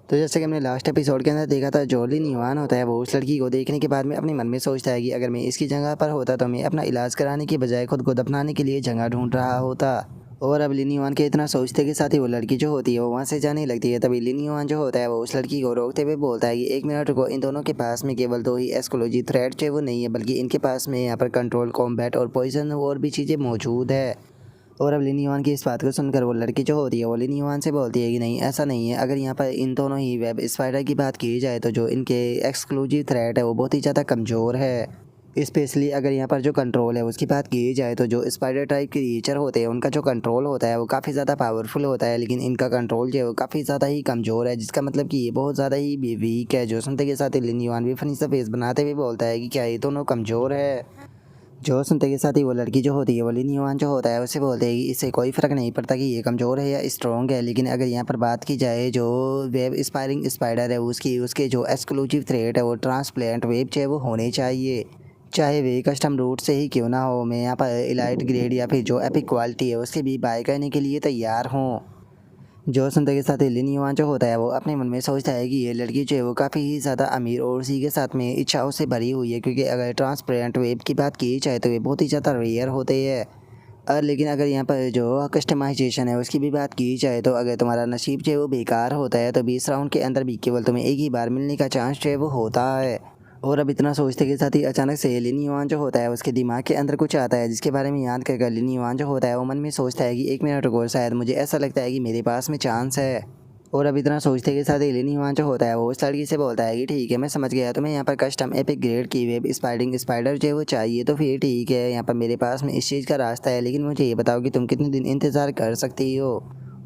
तो जैसे कि हमने लास्ट एपिसोड के अंदर देखा था, जो लिन युआन होता है वो उस लड़की को देखने के बाद में अपने मन में सोचता है कि अगर मैं इसकी जगह पर होता तो मैं अपना इलाज कराने की बजाय खुद को दफनाने के लिए जगह ढूंढ रहा होता। और अब लिन युआन के इतना सोचते के साथ ही वो लड़की जो होती है वो वहाँ से जाने लगती है। तभी लिन युआन जो होता है वो उस लड़की को रोकते हुए बोलता है कि 1 मिनट रुको, इन दोनों के पास में केवल 2 ही एक्सक्लूसिव थ्रेट है वो नहीं है, बल्कि इनके पास में यहाँ पर कंट्रोल, कॉम्बैट और पॉइजन और भी चीज़ें मौजूद है। और अब लिन युआन की इस बात को सुनकर वो लड़की जो होती है वो लिन युआन से बोलती है कि नहीं, ऐसा नहीं है। अगर यहाँ पर इन दोनों ही वेब स्पाइडर की बात की जाए तो जो इनके एक्सक्लूसिव थ्रेट है वो बहुत ही ज़्यादा कमज़ोर है। स्पेशली अगर यहाँ पर जो कंट्रोल है उसकी बात की जाए तो जो स्पाइडर टाइप क्रिएचर होते हैं उनका जो कंट्रोल होता है वो काफ़ी ज़्यादा पावरफुल होता है, लेकिन इनका कंट्रोल जो है वो काफ़ी ज़्यादा ही कमज़ोर है, जिसका मतलब कि ये बहुत ज़्यादा ही वीक है। जो सुनते के साथ ही लिन युआन भी फनी सा फेस बनाते हुए बोलता है कि क्या ये दोनों कमज़ोर है। जो सुनते के साथ ही वो लड़की जो होती है वो लिन युआन जो होता है उसे बोलते हैं कि इससे कोई फ़र्क नहीं पड़ता कि ये कमज़ोर है या स्ट्रॉन्ग है, लेकिन अगर यहाँ पर बात की जाए जो वेब स्पायरिंग स्पाइडर है उसके जो एक्सक्लूसिव थ्रेट है वो ट्रांसप्लांट वेब चाहे वो होने चाहिए, चाहे वे कस्टम रूट से ही क्यों ना हो। मैं यहाँ पर इलाइट ग्रेड या फिर जो एपिक क्वालिटी है उसके भी बाय करने के लिए तैयार हूँ। जो सुनते के साथ ही लिन युआन जो होता है वो अपने मन में सोचता है कि ये लड़की जो है वो काफ़ी ही ज़्यादा अमीर और उसी के साथ में इच्छाओं से भरी हुई है, क्योंकि अगर ट्रांसपेरेंट वेब की बात की जाए तो ये बहुत ही ज़्यादा रेयर होते हैं। और लेकिन अगर यहाँ पर जो कस्टमाइजेशन है उसकी भी बात की जाए तो अगर तुम्हारा नसीब जो है वो बेकार होता है तो 20 राउंड के अंदर भी केवल तुम्हें एक ही बार मिलने का चांस जो है वो होता है। और अब इतना सोचते के साथ ही अचानक से लिन युआन जो होता है उसके दिमाग के अंदर कुछ आता है, जिसके बारे में याद कर लिन युआन जो होता है वो मन में सोचता है कि 1 मिनट रुको, शायद मुझे ऐसा लगता है कि मेरे पास में चांस है। और अब इतना सोचते के साथ ही लिन युआन जो होता है वो उस लड़की से बोलता है कि ठीक है, मैं समझ गया, तुम्हें यहाँ पर कस्टम एपिक ग्रेड की वेब स्पाइडिंग स्पाइडर जो है वो चाहिए, तो फिर ठीक है, यहाँ पर मेरे पास में इस चीज़ का रास्ता है, लेकिन मुझे ये बताओ कि तुम कितने दिन इंतज़ार कर सकती हो।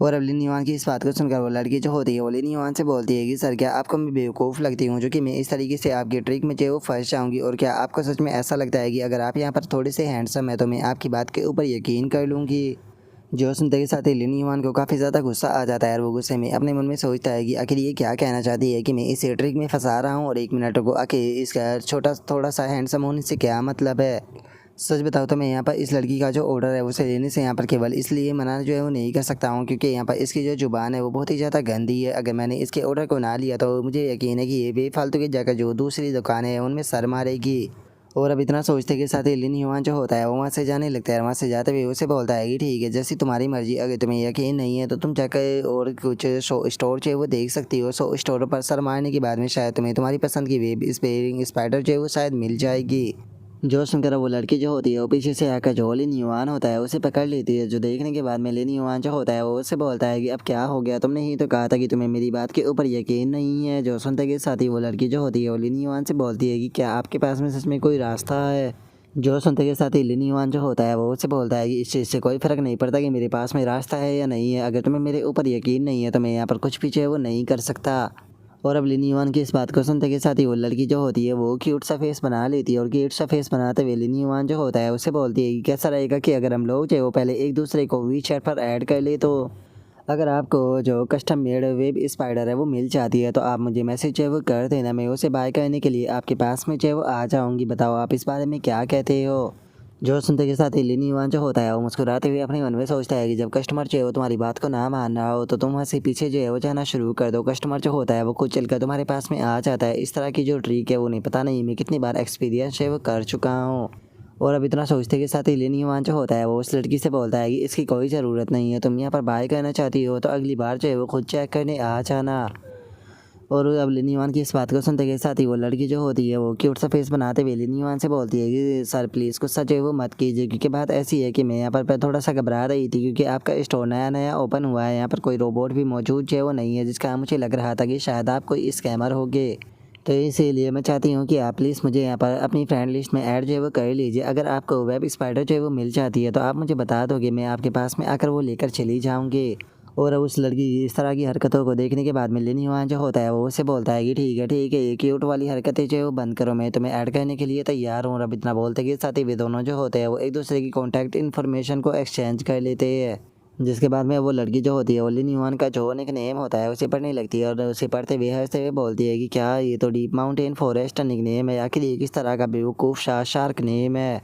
और अब लिन युआन की इस बात को सुनकर वो लड़की जो होती है वो लिन युआन से बोलती है कि सर, क्या आपको मैं बेवकूफ़ लगती हूँ जो कि मैं इस तरीके से आपकी ट्रिक में जो है वो फंस जाऊँगी, और क्या आपको सच में ऐसा लगता है कि अगर आप यहाँ पर थोड़े से हैंडसम है तो मैं आपकी बात के ऊपर यकीन कर लूँगी। जो सुनते के साथ ही लिन युआन को काफ़ी ज़्यादा गुस्सा आ जाता है और वो गुस्से में अपने मन में सोचता है कि आखिर ये क्या कहना चाहती है कि मैं इस ट्रिक में फंसा रहा हूँ, और 1 मिनट को आखिर इसका छोटा थोड़ा सा हैंडसम होने से क्या मतलब है। सच बताओ तो मैं यहाँ पर इस लड़की का जो ऑर्डर है उसे लेने से यहाँ पर केवल इसलिए मना जो है वो नहीं कर सकता हूँ क्योंकि यहाँ पर इसकी जो ज़ुबान है वो बहुत ही ज़्यादा गंदी है। अगर मैंने इसके ऑर्डर को ना लिया तो मुझे यकीन है कि ये बेफालतू की जगह जो दूसरी दुकानें हैं उनमें सर मारेगी। और अब इतना सोचते के साथ ही लिन युआन जो होता है वो वहाँ से जाने लगता है। वहाँ से जाते हुए उसे बोलता है कि ठीक है, जैसी तुम्हारी मर्जी, अगर तुम्हें यकीन नहीं है तो तुम जाकर और कुछ स्टोर जो है वो देख सकती हो। स्टोर पर सर मारने के बाद में शायद तुम्हें तुम्हारी पसंद की वेब स्पेयरिंग स्पाइडर जो है वो शायद मिल जाएगी। जो सुनकर वो लड़की जो होती है वो पीछे से आकर जो लिन युआन होता है उसे पकड़ लेती है। जो देखने के बाद में लिन युआन जो होता है वो उससे बोलता है कि अब क्या हो गया, तुमने ही तो कहा था कि तुम्हें मेरी बात के ऊपर यकीन नहीं है। जो सुनते के साथ ही वो लड़की जो होती है वो लिन युआन से बोलती है कि क्या आपके पास में सच में कोई रास्ता है। जो सुनते के साथ ही लिन युआन जो होता है वो उससे बोलता है कि इस चीज़ से कोई फ़र्क नहीं पड़ता कि मेरे पास में रास्ता है या नहीं है, अगर तुम्हें मेरे ऊपर यकीन नहीं है तो मैं यहाँ पर कुछ भी जो है वो नहीं कर सकता। और अब लिन युआन की इस बात को सुनते के साथ ही वो लड़की जो होती है वो क्यूट सा फेस बना लेती है, और क्यूट सा फेस बनाते हुए लिन युआन जो होता है उससे बोलती है कि कैसा रहेगा कि अगर हम लोग जो है वो पहले एक दूसरे को वी चैट पर ऐड कर ले, तो अगर आपको जो कस्टम मेड वेब स्पाइडर है वो मिल जाती है तो आप मुझे मैसेज जो है वो कर देना, मैं उसे बाय करने के लिए आपके पास में जो है वो आ जाऊँगी। बताओ आप इस बारे में क्या कहते हो। जो सुनते के साथ ही लिन युआन जो होता है वो मुस्कुराते हुए अपने मन में सोचता है कि जब कस्टमर जो है वो तुम्हारी बात को ना मान रहा हो तो तुम वहाँ से पीछे जो है वो जाना शुरू कर दो। कस्टमर जो होता है वो खुद चलकर तुम्हारे पास में आ जाता है। इस तरह की जो ट्रिक है वो नहीं पता नहीं मैं कितनी बार एक्सपीरियंस है वो कर चुका हूँ। और अब इतना सोचते के साथ ही लिन युआन जो होता है वो उस लड़की से बोलता है कि इसकी कोई ज़रूरत नहीं है, तुम यहाँ पर बाय करना चाहती हो तो अगली बार जो है वो खुद चेक करने आ जाना। और अब लिन युआन की इस बात को सुनते के साथ ही वो लड़की जो होती है वो क्यूट सा फेस बनाते हुए लिन युआन से बोलती है कि सर प्लीज़ गुस्सा जो है वो मत कीजिए, क्योंकि बात ऐसी है कि मैं यहाँ पर थोड़ा सा घबरा रही थी क्योंकि आपका स्टोर नया नया ओपन हुआ है, यहाँ पर कोई रोबोट भी मौजूद जो है वो नहीं है, जिसका मुझे लग रहा था कि शायद आप कोई स्कैमर होगे। तो इसीलिए मैं चाहती हूँ कि आप प्लीज़ मुझे यहाँ पर अपनी फ्रेंड लिस्ट में ऐड जो है वो कर लीजिए। अगर आपको वेब स्पाइडर जो है वो मिल जाती है तो आप मुझे बता दोगे, मैं आपके पास में आकर वो लेकर चली जाऊँगी। और अब उस लड़की की इस तरह की हरकतों को देखने के बाद में लिन युआन जो होता है वो उससे बोलता है कि ठीक है, ये क्यूट वाली हरकतें जो है वो बंद करो, मैं तुम्हें ऐड करने के लिए तैयार हूँ। और अब इतना बोलते के साथ ही वे दोनों जो होते हैं वो एक दूसरे की कॉन्टैक्ट इन्फॉर्मेशन को एक्सचेंज कर लेते हैं। जिसके बाद में वो लड़की जो होती है वो लिन युआन का जो एक नेम होता है उसे पढ़ने लगती है, और उसे पढ़ते हुए हंसते हुए बोलती है कि क्या ये तो deep mountain forest nickname है, आखिर ये किस तरह का बेवकूफ़ शार्क नेम है।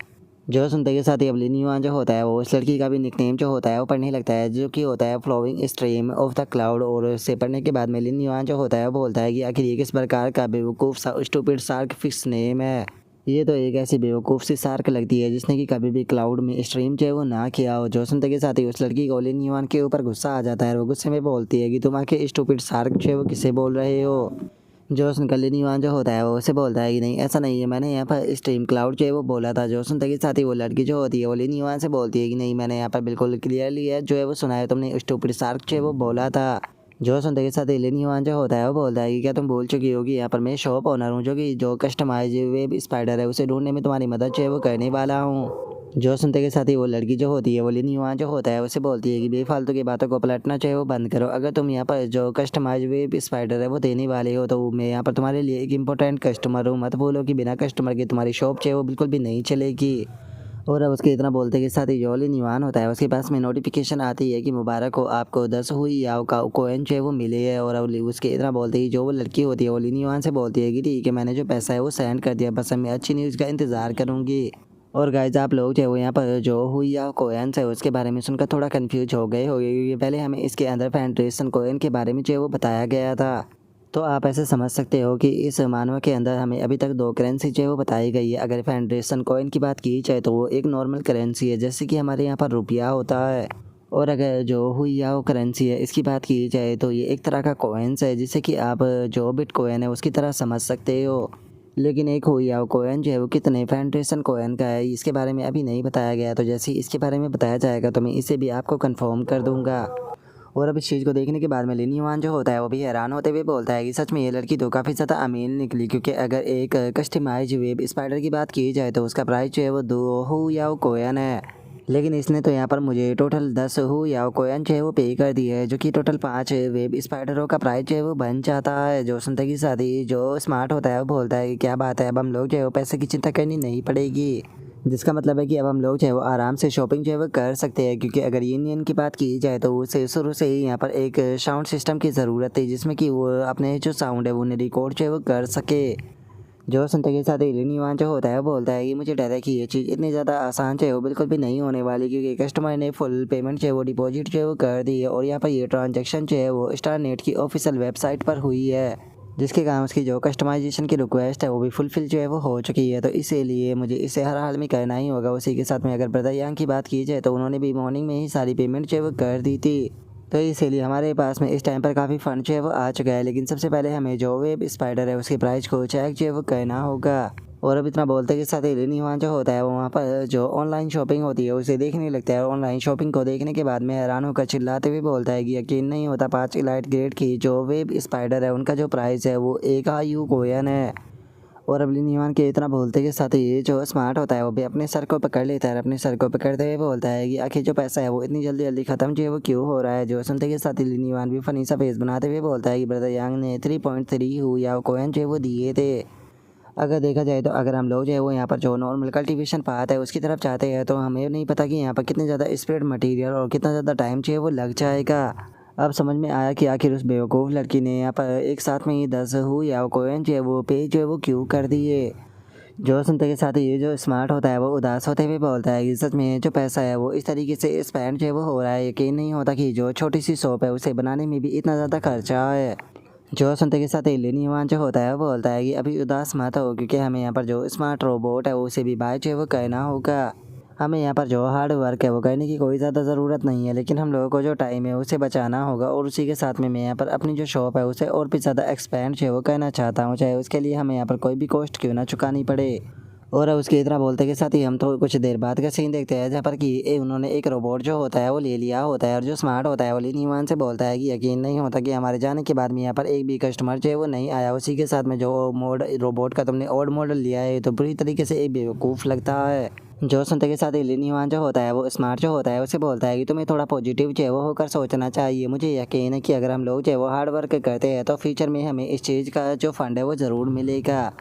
जो सुनते के साथ ही अब लिन युआन जो होता है वो उस लड़की का भी निकनेम जो होता है वो पढ़ने लगता है, जो कि होता है flowing stream of the cloud. और उससे पढ़ने के बाद में लिन युआन जो होता है वो बोलता है कि आखिर ये किस प्रकार का बेवकूफ़ सा स्टूपिड सार्क फिक्स नेम है। ये तो एक ऐसी बेवकूफ़ सी सार्क लगती है जिसने कि कभी भी क्लाउड में स्ट्रीम जो है वो ना किया हो। जो सुनते के साथ ही उस लड़की को लिन युआन के ऊपर गुस्सा आ जाता है और वो गुस्से में बोलती है कि तुम आखिर स्टूपिड सार्क जो है वो किससे बोल रहे हो। जो सुनकर लिन युआन जो होता है वो उसे बोलता है कि नहीं ऐसा नहीं है, मैंने यहाँ पर स्ट्रीम क्लाउड जो है वो बोला था। जो सुनते के साथ ही वो लड़की जो होती है वो लिन युआन से बोलती है कि नहीं, मैंने यहाँ पर बिल्कुल क्लियरली है जो है वो सुना है, तुमने स्टूपिड सार्क जो है वो बोला था। जो सुनते के साथ ही लिन युआन जो होता है वो बोलता है कि क्या तुम भूल चुकी होगी, यहाँ पर मैं शॉप ओनर हूँ, जो कस्टमाइज वेब स्पाइडर है उसे ढूंढने में तुम्हारी मदद जो है वो करने वाला हूँ। जो सुनते के साथ ही वो लड़की जो होती है वो लिन युआन जो होता है उसे बोलती है कि बेफालतू की बातों को पलटना चाहे वो बंद करो। अगर तुम यहाँ पर जो कस्टमाइज वेब स्पाइडर है वो देने वाले हो तो मैं यहाँ पर तुम्हारे लिए एक इम्पोर्टेंट कस्टमर हूँ, मत भूलो कि बिना कस्टमर के तुम्हारी शॉप चाहे वो बिल्कुल भी नहीं चलेगी। और अब उसके इतना बोलते के साथ ही जो लिन युआन होता है उसके पास में नोटिफिकेशन आती है कि मुबारक हो, आपको 10 हुई याओ का कोइन जो है वो मिले है। और अब उसके इतना बोलते ही जो वो लड़की होती है वो लिन युआन से बोलती है कि ठीक है, मैंने जो पैसा है वो सेंड कर दिया, बस मैं अच्छी न्यूज़ का इंतज़ार करूँगी। और गाइज आप लोग जो है वो यहाँ पर जो हुई या कोयंस है उसके बारे में सुनकर थोड़ा कंफ्यूज हो गए होंगे, क्योंकि पहले हमें इसके अंदर फेडरेशन कोयन के बारे में जो है वो बताया गया था। तो आप ऐसे समझ सकते हो कि इस मानव के अंदर हमें अभी तक दो करेंसी जो है वो बताई गई है। अगर फेडरेशन कोइन की बात की जाए तो वो एक नॉर्मल करेंसी है जैसे कि हमारे यहाँ पर रुपया होता है। और अगर जो हुई या वो करेंसी है इसकी बात की जाए तो ये एक तरह का कोइंस है जिसे कि आप जो बिटकॉइन है उसकी तरह समझ सकते हो। लेकिन एक हुई या कोइन जो है वो कितने फेडरेशन कोइन का है इसके बारे में अभी नहीं बताया गया, तो जैसे ही इसके बारे में बताया जाएगा तो मैं इसे भी आपको कंफर्म कर दूंगा। और अब इस चीज़ को देखने के बाद में लिन युआन जो होता है वो भी हैरान होते हुए बोलता है कि सच में ये लड़की तो काफ़ी ज़्यादा अमीर निकली, क्योंकि अगर एक कस्टमाइज वेब स्पाइडर की बात की जाए तो उसका प्राइस जो है वो 2 हु या कोयन है। लेकिन इसने तो यहाँ पर मुझे टोटल 10 हु या कोयन जो है वो पे कर दी है, जो कि टोटल 5 वेब स्पाइडरों का प्राइस जो है वो बन जाता है। जो सुनते की शादी जो स्मार्ट होता है वो बोलता है कि क्या बात है, अब हम लोग जो है वो पैसे की चिंता करनी नहीं पड़ेगी, जिसका मतलब है कि अब हम लोग जो है वो आराम से शॉपिंग जो है वो कर सकते हैं। क्योंकि अगर यूनियन की बात की जाए तो उसे शुरू से ही यहाँ पर एक साउंड सिस्टम की ज़रूरत है जिसमें कि वो अपने जो साउंड है वो उन्हें रिकॉर्ड जो है वो कर सके। जो सुनते के साथ लिन युआन जो होता है वो बोलता है कि मुझे डर है कि ये चीज़ इतनी ज़्यादा आसान जो है वो बिल्कुल भी नहीं होने वाली, क्योंकि कस्टमर ने फुल पेमेंट जो है वो डिपॉजिट जो है वो कर दी है। और यहाँ पर ये ट्रांजैक्शन जो है वो स्टार नेट की ऑफिशियल वेबसाइट पर हुई है, जिसके कारण उसकी जो कस्टमाइजेशन की रिक्वेस्ट है वो भी फुलफिल जो है वो हो चुकी है। तो इसीलिए मुझे इसे हर हाल में करना ही होगा। उसी के साथ में अगर ब्रदर यांग की बात की जाए तो उन्होंने भी मॉर्निंग में ही सारी पेमेंट जो है वो कर दी थी। तो इसीलिए हमारे पास में इस टाइम पर काफ़ी फ़ंड जो है वो आ चुका है। लेकिन सबसे पहले हमें जो वेब स्पाइडर है उसके प्राइस को चेक जो है वो करना होगा। और अब इतना बोलते के साथ ही लिन युआन जो होता है वो वहाँ पर जो ऑनलाइन शॉपिंग होती है उसे देखने लगता है। और ऑनलाइन शॉपिंग को देखने के बाद में हैरान होकर चिल्लाते हुए बोलता है कि यकीन नहीं होता, 5 इलाइट ग्रेड की जो वेब स्पाइडर है उनका जो प्राइस है वो 1 आयु कोयन है। और अब लिन युआन के इतना बोलते के साथ ही जो स्मार्ट होता है वो भी अपने सर को पकड़ लेता है। अपने सर को पकड़ते हुए बोलता है कि आखिर जो पैसा है वो इतनी जल्दी जल्दी ख़त्म जो है वो क्यों हो रहा है। जो सुनते के साथ ही लिन युआन भी फनी सा फेस बनाते हुए बोलता है कि ब्रदर यांग ने 3.3 हु या कोयन जो है वो दिए थे। अगर देखा जाए तो अगर हम लोग जो है वो यहाँ पर जो नॉर्मल कल्टीवेशन पाथ है उसकी तरफ जाते हैं तो हमें नहीं पता कि यहाँ पर कितने ज़्यादा स्प्रेड मटेरियल और कितना ज़्यादा टाइम जो है वो लग जाएगा। अब समझ में आया कि आखिर उस बेवकूफ़ लड़की ने यहाँ पर एक साथ में ही 10 हु या कोयन जो है वो पे जो है वो क्यों कर दिए। जो सुनते के साथ ही ये जो स्मार्ट होता है वो उदास होते हुए बोलता है कि सच में जो पैसा है वो इस तरीके से स्पेंड जो है वो हो रहा है, यकीन नहीं होता कि जो छोटी सी शॉप है उसे बनाने में भी इतना ज़्यादा खर्चा है। जो सुनते के साथ ही लिन युआन जो होता है वो बोलता है कि अभी उदास मत हो, क्योंकि हमें यहाँ पर जो स्मार्ट रोबोट है उसे भी बाय जो है वो करना होगा। हमें यहाँ पर जो हार्ड वर्क है वो करने की कोई ज़्यादा ज़रूरत नहीं है, लेकिन हम लोगों को जो टाइम है उसे बचाना होगा। और उसी के साथ में मैं यहाँ पर अपनी जो शॉप है उसे और भी ज़्यादा एक्सपेंड जो है वो करना चाहता हूँ, चाहे उसके लिए हमें यहाँ पर कोई भी कॉस्ट क्यों ना चुकानी पड़े। और उसके इतना बोलते के साथ ही हम तो कुछ देर बाद का सीन देखते हैं जहाँ पर कि उन्होंने एक रोबोट जो होता है वो ले लिया होता है। और जो स्मार्ट होता है वो लिन युआन से बोलता है कि यकीन नहीं होता कि हमारे जाने के बाद में यहाँ पर एक भी कस्टमर जो है वो नहीं आया। उसी के साथ में जो मोड रोबोट का तुमने ओल्ड मॉडल लिया है तो बुरी तरीके से एक बेवकूफ़ लगता है। जो सुनते के साथ ही लिन युआन जो होता है वो स्मार्ट जो होता है उसे बोलता है कि तुम्हें थोड़ा पॉजिटिव जो है वो होकर सोचना चाहिए। मुझे यकीन है कि अगर हम लोग जो है वो हार्ड वर्क करते हैं तो फ्यूचर में हमें इस चीज़ का जो फंड है वो ज़रूर मिलेगा।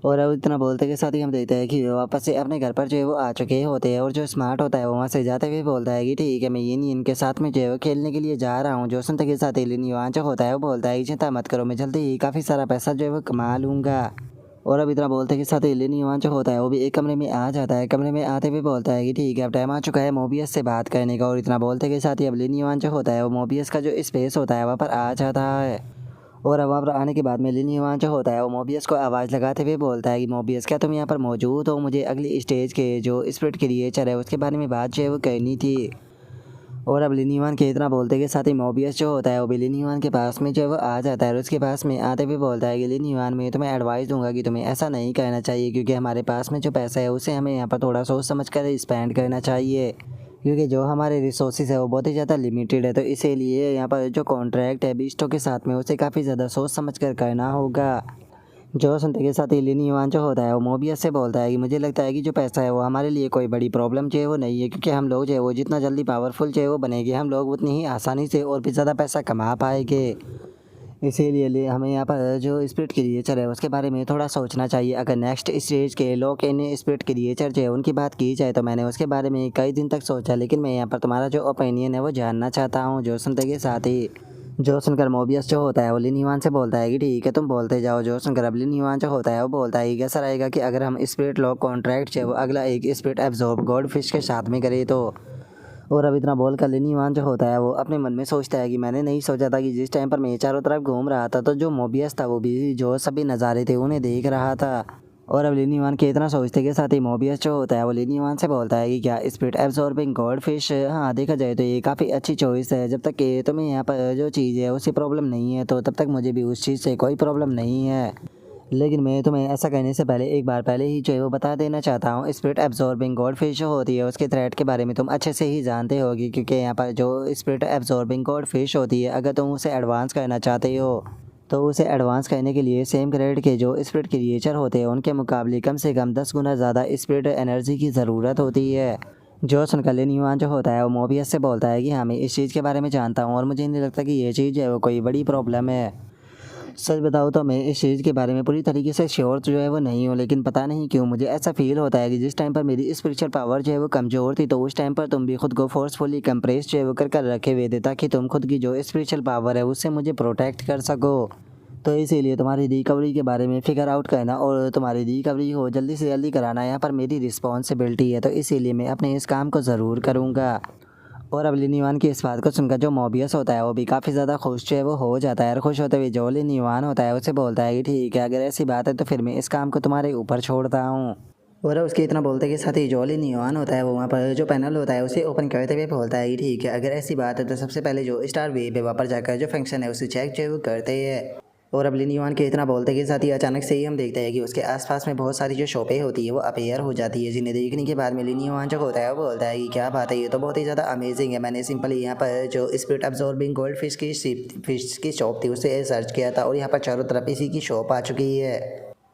और अब इतना बोलते के साथ ही हम देखते हैं कि वो वापस से अपने घर पर जो है वो आ चुके होते हैं। और जो स्मार्ट होता है वो वहाँ से जाते हुए बोलता है कि ठीक है, मैं इनके साथ में जो है वो खेलने के लिए जा रहा हूँ। जो सुनते के साथ ही लिन युआन जो होता है वो बोलता है कि चिंता मत करो, मैं जल्दी ही काफ़ी सारा पैसा जो है वो कमा लूँगा। और अब इतना बोलते के साथ ही लिन युआन जो होता है वो भी एक कमरे में आ जाता है। कमरे में आते हुए बोलता है कि ठीक है अब टाइम आ चुका है मोबियस से बात करने का। और इतना बोलते के साथ ही अब लिन युआन जो होता है वो मोबियस का जो स्पेस होता है वहाँ पर आ जाता है। और अब वहाँ पर आने के बाद में लिन युआन जो होता है वो मोबियस को आवाज़ लगाते हुए बोलता है कि मोबियस क्या तुम यहाँ पर मौजूद हो, मुझे अगली स्टेज के जो स्पिरिट क्रिएचर है उसके बारे में बात जो है वो करनी थी। और अब लिन के इतना बोलते के साथ ही मोबियस जो होता है वो भी लिन के पास में जो है वो आ जाता है। और उसके पास में आते हुए बोलता है कि लिन मैं तुम्हें एडवाइस दूंगा कि तुम्हें ऐसा नहीं करना चाहिए, क्योंकि हमारे पास में जो पैसा है उसे हमें यहाँ पर थोड़ा सोच समझ कर स्पेंड करना चाहिए, क्योंकि जो हमारे रिसोर्सेज है वो बहुत ही ज़्यादा लिमिटेड है। तो इसीलिए यहाँ पर जो कॉन्ट्रैक्ट है बीस्टों के साथ में उसे काफ़ी ज़्यादा सोच समझ कर करना होगा। जो सुनते के साथ ही लिन युआन जो होता है वो मोबियस से बोलता है कि मुझे लगता है कि जो पैसा है वो हमारे लिए कोई बड़ी प्रॉब्लम जो है वो नहीं है, क्योंकि हम लोग जो है वो जितना जल्दी पावरफुल जो है वो बनेंगे हम लोग उतनी ही आसानी से और भी ज़्यादा पैसा कमा पाएंगे। इसीलिए हमें यहाँ पर जो स्पिरिट क्रिएचर है उसके बारे में थोड़ा सोचना चाहिए। अगर नेक्स्ट स्टेज के लॉक इन स्पिरिट क्रिएचर जो है उनकी बात की जाए तो मैंने उसके बारे में कई दिन तक सोचा, लेकिन मैं यहाँ पर तुम्हारा जो ओपिनियन है वो जानना चाहता हूँ। जो सुनते के साथ ही जो सुनकर मोबियस जो होता है वो लिन युआन से बोलता है कि ठीक है तुम बोलते जाओ। जो सुनकर अब लिन युआन जो होता है वो बोलता है कि कैसा रहेगा कि अगर हम स्पिरिट लॉक कॉन्ट्रैक्ट जो है वो अगला एक स्पिरिट एब्जॉर्ब गॉड फिश के साथ में करें तो। और अब इतना बोल कर लिन युआन जो होता है वो अपने मन में सोचता है कि मैंने नहीं सोचा था कि जिस टाइम पर मैं चारों तरफ घूम रहा था तो जो मोबियस था वो भी जो सभी नज़ारे थे उन्हें देख रहा था। और अब लिन युआन के इतना सोचते के साथ ही मोबियस जो होता है वो लिन युआन से बोलता है कि क्या स्पिरिट एब्जॉर्बिंग गॉड फिश, हाँ देखा जाए तो ये काफ़ी अच्छी चॉइस है। जब तक कि तुम्हें यहाँ पर जो चीज़ है उससे प्रॉब्लम नहीं है तो तब तक मुझे भी उस चीज़ से कोई प्रॉब्लम नहीं है। लेकिन मैं तुम्हें ऐसा करने से पहले एक बार पहले ही जो है वो बता देना चाहता हूँ, स्पिरिट एब्जॉर्बिंग गॉड फिश जो होती है उसके थ्रेट के बारे में तुम अच्छे से ही जानते होगी, क्योंकि यहाँ पर जो स्पिरिट एब्जॉर्बिंग गॉड फिश होती है अगर तुम उसे एडवांस करना चाहते हो तो उसे एडवांस करने के लिए सेम ग्रेड के जो स्पिरिट क्रिएचर होते हैं उनके मुकाबले कम से कम 10 गुना ज़्यादा स्पिरिट एनर्जी की ज़रूरत होती है। जो सुनकर लिन युआन जो होता है वो मोबियस से बोलता है कि हाँ मैं इस चीज़ के बारे में जानता हूँ और मुझे नहीं लगता कि ये चीज़ जो है वो कोई बड़ी प्रॉब्लम है। सच बताऊँ तो मैं इस चीज़ के बारे में पूरी तरीके से श्योर जो है वो नहीं हूँ, लेकिन पता नहीं क्यों मुझे ऐसा फील होता है कि जिस टाइम पर मेरी स्पिरिचुअल पावर जो है वो कमज़ोर थी तो उस टाइम पर तुम भी खुद को फोर्सफुली कंप्रेस जो है वो कर रखे हुए थे, ताकि तुम खुद की जो स्पिरिचुअल पावर है उससे मुझे प्रोटेक्ट कर सको। तो इसीलिए तुम्हारी रिकवरी के बारे में फिगर आउट करना और तुम्हारी रिकवरी हो जल्दी से जल्दी कराना यहाँ पर मेरी रिस्पॉन्सिबिलिटी है, तो इसीलिए मैं अपने इस काम को ज़रूर करूँगा। और अब लिन युआन की इस बात को सुनकर जो मोबियस होता है वो भी काफ़ी ज़्यादा खुश जो है वो हो जाता है। और खुश होते हुए जो लिन युआन होता है उसे बोलता है कि ठीक है अगर ऐसी बात है तो फिर मैं इस काम को तुम्हारे ऊपर छोड़ता हूँ। और अब उसके इतना बोलते के साथ ही जो लिन युआन होता है वो वहाँ पर जो पैनल होता है उसे ओपन करते हुए बोलता है कि ठीक है अगर ऐसी बात है तो सबसे पहले जो स्टार वेव है वहाँ पर जाकर जो फंक्शन है उसे चेक जो है वो करते हैं। और अब लिन युआन के इतना बोलते के साथ ही अचानक से ही हम देखते हैं कि उसके आसपास में बहुत सारी जो शॉपें होती है वो अपेयर हो जाती है, जिन्हें देखने के बाद में लिन युआन जो होता है वो बोलता है कि क्या बात है, ये तो बहुत ही ज़्यादा अमेजिंग है। मैंने सिंपली यहाँ पर जो स्पिरिट अब्जॉर्बिंग गोल्ड फिश की शॉप थी उसे सर्च किया था और यहाँ पर चारों तरफ इसी की शॉप आ चुकी है।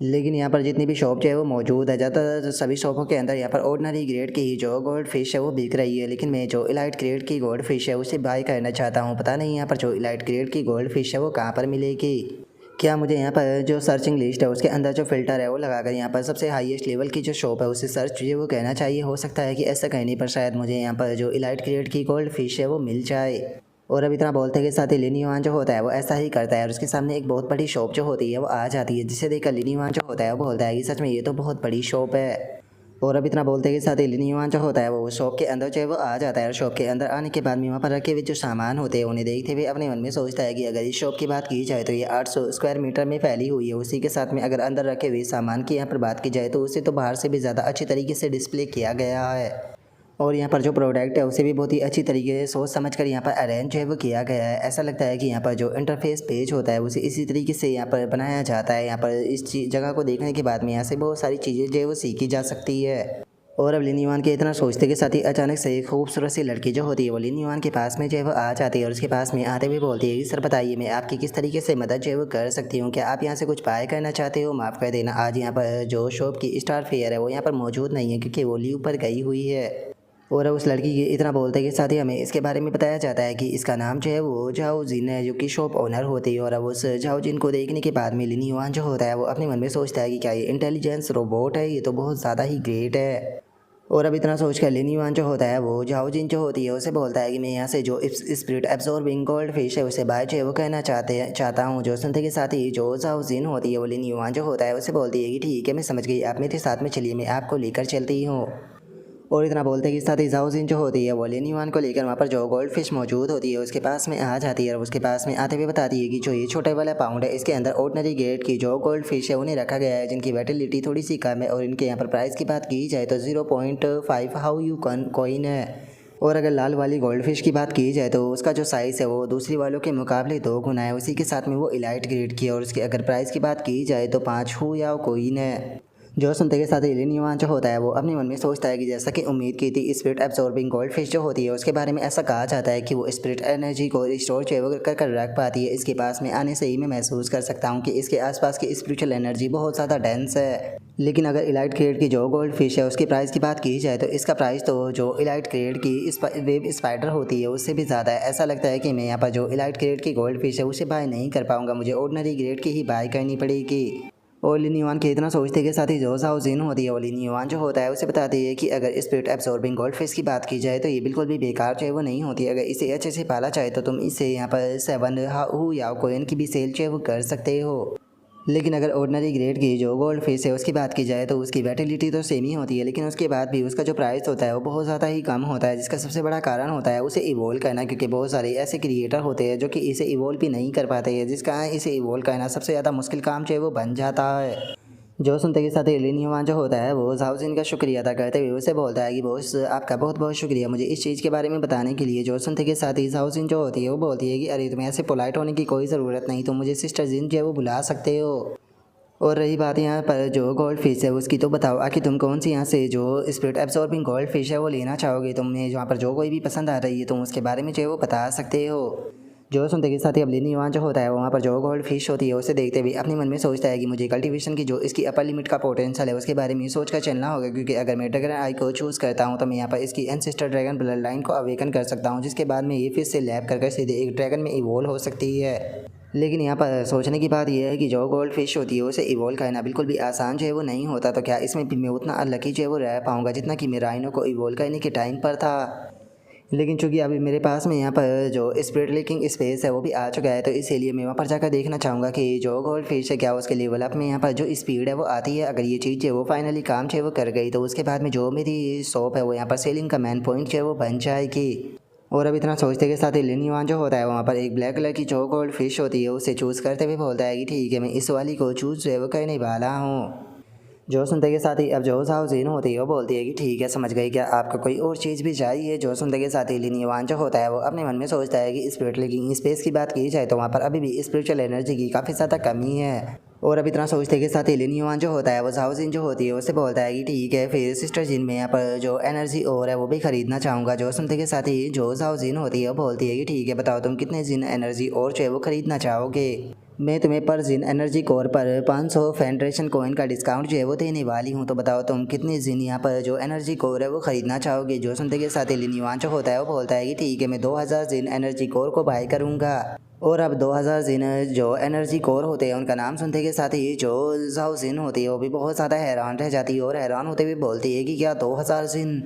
लेकिन यहाँ पर जितनी भी शॉप जो है वो मौजूद है, ज़्यादातर सभी शॉपों के अंदर यहाँ पर ऑर्डिनरी ग्रेड की ही जो गोल्ड फिश है वो बिक रही है, लेकिन मैं जो इलाइट ग्रेड की गोल्ड फिश है उसे बाय करना चाहता हूँ। पता नहीं यहाँ पर जो इलाइट ग्रेड की गोल्ड फिश है वो कहाँ पर मिलेगी। क्या मुझे यहाँ पर जो सर्चिंग लिस्ट है उसके अंदर जो फ़िल्टर है वो लगाकर यहाँ पर सबसे हाईएस्ट लेवल की जो शॉप है उसे सर्च जो वो कहना चाहिए। हो सकता है कि ऐसा कहने पर शायद मुझे यहाँ पर जो इलाइट ग्रेड की गोल्ड फिश है वो मिल जाए। और अब इतना बोलते के साथ ही लिन युआन जो होता है वो ऐसा ही करता है और उसके सामने एक बहुत बड़ी शॉप जो होती है वो आ जाती है, जिसे देखकर लिन युआन जो होता है वो बोलता है कि सच में ये तो बहुत बड़ी शॉप है। और अब इतना बोलते के साथ ही लिन युआन जो होता है वो शॉप के अंदर जो है वो आ जाता है और शॉप के अंदर आने के बाद में वहाँ पर रखे हुए जो सामान होते हैं उन्हें देखते हुए अपने मन में सोचता है कि अगर इस शॉप की बात की जाए तो ये 800 स्क्वायर मीटर में फैली हुई है। उसी के साथ में अगर अंदर रखे हुए सामान की यहाँ पर बात की जाए तो उसे तो बाहर से भी ज़्यादा अच्छी तरीके से डिस्प्ले किया गया है और यहाँ पर जो प्रोडक्ट है उसे भी बहुत ही अच्छी तरीके से सोच समझ कर यहाँ पर अरेंज जो है वो किया गया है। ऐसा लगता है कि यहाँ पर जो इंटरफेस पेज होता है उसे इसी तरीके से यहाँ पर बनाया जाता है। यहाँ पर इस जगह को देखने के बाद में यहाँ से बहुत सारी चीज़ें जो है वो सीखी जा सकती है। और अब लिन युआन के इतना सोचते के साथ ही अचानक से एक खूबसूरत सी लड़की जो होती है वो लिन युआन के पास में जो है वो आ जाती है और उसके पास में आते हुए बोलती है कि सर बताइए मैं आपकी किस तरीके से मदद जो है वो कर सकती हूँ, क्या आप यहाँ से कुछ बाय करना चाहते हो? माफ़ कर देना आज यहाँ पर जो शॉप की स्टार फेयर है वो यहाँ पर मौजूद नहीं है क्योंकि वो लीव पर गई हुई है। और उस लड़की के इतना बोलते के साथ ही हमें इसके बारे में बताया जाता है कि इसका नाम जो है वो झाओ जिन है, जो कि शॉप ओनर होती है। और अब उस झाओ जिन को देखने के बाद में लिन युआन जो होता है वो अपने मन में सोचता है कि क्या ये इंटेलिजेंस रोबोट है, ये तो बहुत ज़्यादा ही ग्रेट है। और अब इतना सोच कर लिन युआन जो होता है वो झाओ जिन जो होती है उसे बोलता है कि मैं यहाँ से जो स्पिरिट एब्जॉर्बिंग गोल्ड फिश है उसे बाय जो है वो कहना चाहता हूँ। जो सुनते के साथ ही जो झाओ जिन होती है वो लिन युआन जो होता है उसे बोलती है कि ठीक है मैं समझ गई, आप मेरे साथ में चलिए, मैं आपको लेकर चलती हूँ। और इतना बोलते कि साथ ही झाओ जिन जो होती है वो लिन युआन को लेकर वहाँ पर जो गोल्ड फिश मौजूद होती है उसके पास में आ जाती है और उसके पास में आते हुए बताती है कि जो ये छोटे वाला पाउंड है इसके अंदर ऑर्डिनरी ग्रेड की जो गोल्ड फिश है उन्हें रखा गया है जिनकी वैटिलिटी थोड़ी सी कम है और इनके यहाँ पर प्राइस की बात की जाए तो 0.5 हाउ यू कॉइन है। और अगर लाल वाली गोल्ड फिश की बात की जाए तो उसका जो साइज़ है वो दूसरी वालों के मुकाबले 2 गुना है, उसी के साथ में वो इलाइट ग्रेड की है और उसकी अगर प्राइस की बात की जाए तो 5 हु या कोइन है। जो सुनते के साथ ही लिन युआन जो होता है वो अपने मन में सोचता है कि जैसा कि उम्मीद की थी स्पिरिट एब्जॉर्बिंग गोल्ड फिश जो होती है उसके बारे में ऐसा कहा जाता है कि वो स्पिरिट एनर्जी को स्टोर कर रख पाती है। इसके पास में आने से ही मैं महसूस कर सकता हूँ कि इसके आसपास की स्पिरिचुअल एनर्जी बहुत ज़्यादा डेंस है। लेकिन अगर इलाइट ग्रेड की जो गोल्ड फिश है उसकी प्राइस की बात की जाए तो इसका प्राइस तो जो इलाइट ग्रेड की वेब स्पाइडर होती है उससे भी ज़्यादा है। ऐसा लगता है कि मैं यहाँ पर जो इलाइट ग्रेड की गोल्ड फिश है उसे बाय नहीं कर पाऊँगा, मुझे ऑर्डिनरी ग्रेड की ही बाय करनी पड़ेगी। और लिन युआन के इतना सोचते के साथ ही जो झाओ जिन होती है वो लिन युआन जो होता है उसे बताती है कि अगर स्पिरिट एब्जॉर्बिंग गोल्ड फिश की बात की जाए तो ये बिल्कुल भी बेकार जो है वो नहीं होती। अगर इसे अच्छे से पाला जाए तो तुम इसे यहाँ पर 7 हाउ या कोइन की भी सेल जो है वो कर सकते हो। लेकिन अगर ऑर्डिनरी ग्रेड की जो गोल्ड फिश है उसकी बात की जाए तो उसकी वैटिलिटी तो सेम ही होती है, लेकिन उसके बाद भी उसका जो प्राइस होता है वो बहुत ज़्यादा ही कम होता है, जिसका सबसे बड़ा कारण होता है उसे इवोल्व करना, क्योंकि बहुत सारे ऐसे क्रिएटर होते हैं जो कि इसे इवोल्व भी नहीं कर पाते हैं, जिसका इसे इवोल्व करना सबसे ज़्यादा मुश्किल काम जो है वो बन जाता है। जो सुनते के साथ ही लिन युआन जो होता है वो झाओ जिन का शुक्रिया अदा करते हुए उसे बोलता है कि बॉस आपका बहुत बहुत शुक्रिया मुझे इस चीज़ के बारे में बताने के लिए। जो सुनते के साथ ही झाओ जिन जो होती है वो बोलती है कि अरे तुम्हें ऐसे पोलाइट होने की कोई ज़रूरत नहीं, तुम मुझे सिस्टर जिन जो है वो बुला सकते हो। और रही बात यहाँ पर जो गोल्ड फिश है उसकी, तो बताओ आखिर तुम कौन सी यहाँ से जो स्पिरिट एब्जॉर्बिंग गोल्ड फिश है वो लेना चाहोगे, तुम्हें जहाँ पर जो कोई भी पसंद आ रही है तुम उसके बारे में जो है वो बता सकते हो। जो सुनते के साथ ही अब लिन युआन जो होता है वहाँ पर जो गोल्ड फिश होती है उसे देखते हुए अपने मन में सोचता है कि मुझे कल्टीवेशन की जो इसकी अपर लिमिट का पोटेंशियल है उसके बारे में सोच कर चलना होगा, क्योंकि अगर मैं ड्रैगन आई को चूज़ करता हूँ तो मैं यहाँ पर इसकी एंसेस्टर ड्रैगन ब्लड लाइन को अवेकन कर सकता हूँ, जिसके बाद में ये फिश से लैब कर सीधे एक ड्रैगन में इवोल्व हो सकती है। लेकिन यहाँ पर सोचने की बात यह है कि जो गोल्ड फिश होती है उसे इवोल्व करना बिल्कुल भी आसान जो है वो नहीं होता, तो क्या इसमें भी मैं उतना अनलकी जो है वो रह पाऊँगा जितना कि मैं राइनो को इवोल्व करने के टाइम पर था। लेकिन चूंकि अभी मेरे पास में यहाँ पर जो स्पिरिट लीकिंग स्पेस है वो भी आ चुका है, तो इसीलिए मैं वहाँ पर जाकर देखना चाहूँगा कि जो गोल्ड फिश है क्या उसके लेवल अप में यहाँ पर जो स्पीड है वो आती है। अगर ये चीज़ है वो फाइनली काम जो है वो कर गई तो उसके बाद में जो मेरी शॉप है वो यहाँ पर सेलिंग का मेन पॉइंट जो है वो बन जाएगी। और अब इतना सोचते के साथ ही लिन युआन जो होता है वहाँ पर एक ब्लैक कलर की जो गोल्ड फिश होती है उसे चूज़ करते हुए बोलता है कि ठीक है मैं इस वाली को चूज़ जो है वो करने वाला हूँ। जो सुनते के साथ ही अब जो झाओ जिन होती है वो बोलती है कि ठीक है समझ गई, क्या आपको कोई और चीज़ भी चाहिए। जो सुनते के साथ ही लिन युआन जो होता है वो अपने मन में सोचता है कि स्पिरिट लीकिंग स्पेस की बात की जाए तो वहाँ पर अभी भी स्पिरिचुअल एनर्जी की काफ़ी ज़्यादा कमी है। और अब इतना सोचते के साथ ही लिन युआन जो होता है वो झाओ जिन जो होती है उससे बोलता है कि ठीक है फिर सिस्टर जिन में यहाँ पर जो एनर्जी और है वो भी खरीदना चाहूँगा। जो सुनते के साथ ही जो झाओ जिन होती है वो बोलती है कि ठीक है बताओ तुम कितने जिन एनर्जी और जो है वो खरीदना चाहोगे, मैं तुम्हें पर जिन एनर्जी कोर पर 500 फेडरेशन कॉइन का डिस्काउंट जो है वो देने वाली हूँ, तो बताओ तुम कितने जिन यहाँ पर जो एनर्जी कोर है वो ख़रीदना चाहोगे। जो सुनते के साथ ही लिन युआन जो होता है वो बोलता है कि ठीक है मैं 2000 जिन एनर्जी कोर को बाय करूँगा। और अब 2000 जिन जो एनर्जी कोर होते हैं उनका नाम सुनते के साथ ही जो झाओ जिन होती है वो भी बहुत ज़्यादा हैरान रह जाती है और हैरान होते हुए बोलती है कि क्या 2000 जिन।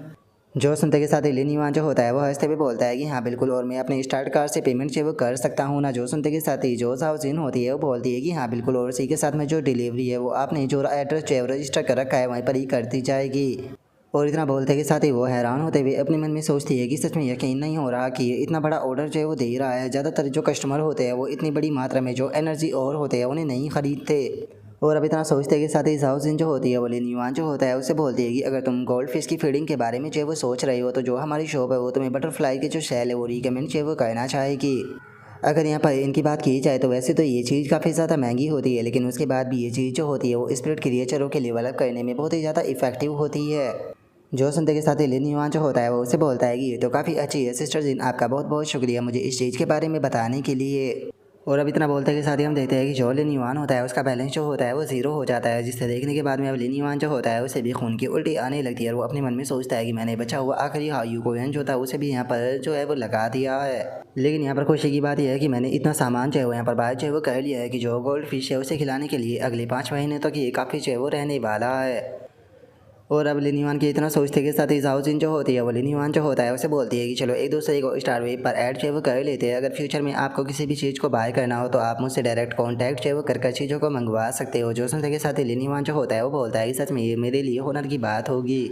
जो सुनते के साथ ही लिन युआन जो होता है वो हंसते हुए बोलता है कि हाँ बिल्कुल, और मैं अपने स्टार्ट कार्ड से पेमेंट जो है वो कर सकता हूँ ना। जो सुनते के साथ ही जो झाओ जिन होती है वो बोलती है कि हाँ बिल्कुल, और इसी के साथ में जो डिलीवरी है वो आपने जो एड्रेस जो है रजिस्टर कर रखा है वहीं पर ही कर दी जाएगी। और इतना बोलते के साथ ही वो हैरान होते हुए अपने मन में सोचती है कि सच में यकीन नहीं हो रहा कि इतना बड़ा ऑर्डर जो है वो दे रहा है। ज़्यादातर जो कस्टमर होते हैं वो इतनी बड़ी मात्रा में जो एनर्जी और होते हैं उन्हें नहीं खरीदते। और अब इतना सोचते के साथ ही झाओ जिन जो होती है वो लिन युआन जो होता है उसे बोलती है कि अगर तुम गोल्ड फिश की फीडिंग के बारे में जो है वो सोच रही हो तो जो हमारी शॉप है वो तुम्हें बटरफ्लाई की जो सेल है वो रिकमेंड जो है वो करना चाहेगी। अगर यहाँ पर इनकी बात की जाए तो वैसे तो ये चीज़ काफ़ी ज़्यादा महंगी होती है, लेकिन उसके बाद भी ये चीज़ जो होती है वो स्पिरिट क्रिएचरों के लेवल अप करने में बहुत ही ज़्यादा इफेक्टिव होती है। जो सुनते के साथ ही लिन युआन जो होता है वो उसे बोलता है कि ये तो काफ़ी अच्छी है सिस्टर जिन, आपका बहुत बहुत शुक्रिया मुझे इस चीज़ के बारे में बताने के लिए। और अब इतना बोलते के साथ ही हम देखते हैं कि जो लिन युआन होता है उसका बैलेंस जो होता है वो ज़ीरो हो जाता है, जिससे देखने के बाद में अब लिन युआन जो होता है उसे भी खून की उल्टी आने लगती है और वो अपने मन में सोचता है कि मैंने बचा हुआ आखिरी हायू कोयन जो था उसे भी यहाँ पर जो है वो लगा दिया है। लेकिन यहाँ पर खुशी की बात यह है कि मैंने इतना सामान जो है वो यहाँ पर बाहर जो है वो कर लिया है कि जो गोल्ड फिश है उसे खिलाने के लिए अगले 5 महीने तक ये काफ़ी जो है वो रहने वाला है। और अब लिन युआन के इतना सोचते के साथ ही जाओ जिन जो होती है वो लिन युआन जो होता है उसे बोलती है कि चलो एक दूसरे को स्टार वेब पर ऐड जो है वो कर लेते हैं। अगर फ्यूचर में आपको किसी भी चीज़ को बाय करना हो तो आप मुझसे डायरेक्ट कॉन्टैक्ट जो है वो कर चीज़ों को मंगवा सकते हो। जो सुनते के साथ ही लिन युआन जो होता है वो बोलता है कि सच में ये मेरे लिए हुनर की बात होगी।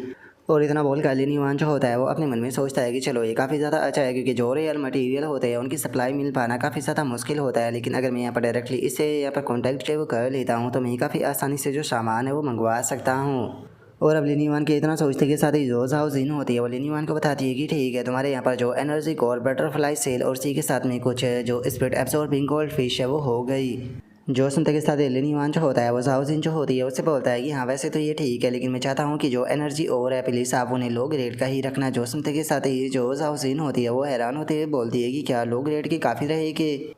और इतना बोल कर लिन युआन जो होता है वो अपने मन में सोचता है कि चलो ये काफ़ी ज़्यादा अच्छा है, क्योंकि जो रियल मटेरियल होते हैं उनकी सप्लाई मिल पाना काफ़ी ज़्यादा मुश्किल होता है। लेकिन अगर मैं यहाँ पर डायरेक्टली इससे यहाँ पर कॉन्टैक्ट जो है वो कर लेता हूँ तो मैं काफ़ी आसानी से जो सामान है वो मंगवा सकता हूँ। और अब लिन युआन के इतना सोचते के साथ ही जो जाओ जिन होती है वो लिन युआन को बताती है कि ठीक है, तुम्हारे यहाँ पर जो एनर्जी कोर बटरफ्लाई सेल और उसी के साथ में कुछ जो स्पीड एब्सॉर्बिंग गोल्ड फिश है वो हो गई। जो सुनते के साथ लिन युआन जो होता है वो जाओ जिन जो होती है उससे बोलता है कि हाँ वैसे तो ये ठीक है, लेकिन मैं चाहता हूँ कि जो एनर्जी और है प्लीज़ आप उन्हें लो ग्रेड का ही रखना। जो सुनते के साथ ही जो जाओ जिन होती है वो हैरान होते हुए बोलती है कि क्या लो ग्रेड की काफ़ी रहेगी।